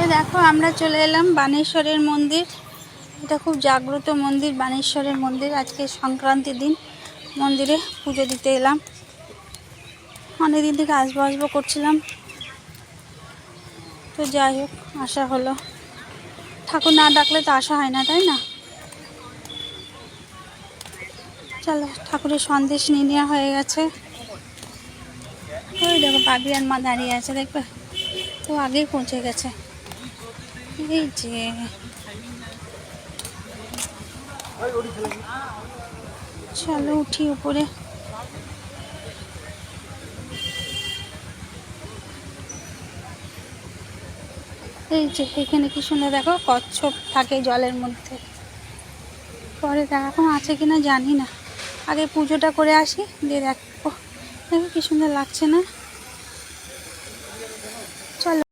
তো দেখো আমরা চলে এলাম বানেশ্বরের মন্দির। এটা খুব জাগ্রত মন্দির, বানেশ্বরের মন্দির। আজকে সংক্রান্তির দিন মন্দিরে পুজো দিতে এলাম। অনেকদিন থেকে আসবো করছিলাম, তো যাই হোক আসা হলো। ঠাকুর না ডাকলে তো আসা হয় না, তাই না? চলো, ঠাকুরের সন্দেশ নিয়ে নেওয়া হয়ে গেছে। ওই দেখো পাগড়িয়ার মা দাঁড়িয়ে আছে, দেখবে তো আগেই পৌঁছে গেছে। এই যে চলো উঠি উপরে। এই যে এখানে কি সুন্দর দেখো, কচ্ছপ থাকে জলের মধ্যে। পরে এখন আছে কিনা জানি না, আগে পুজোটা করে আসি, দিয়ে দেখো দেখো কি সুন্দর লাগছে না? চলো।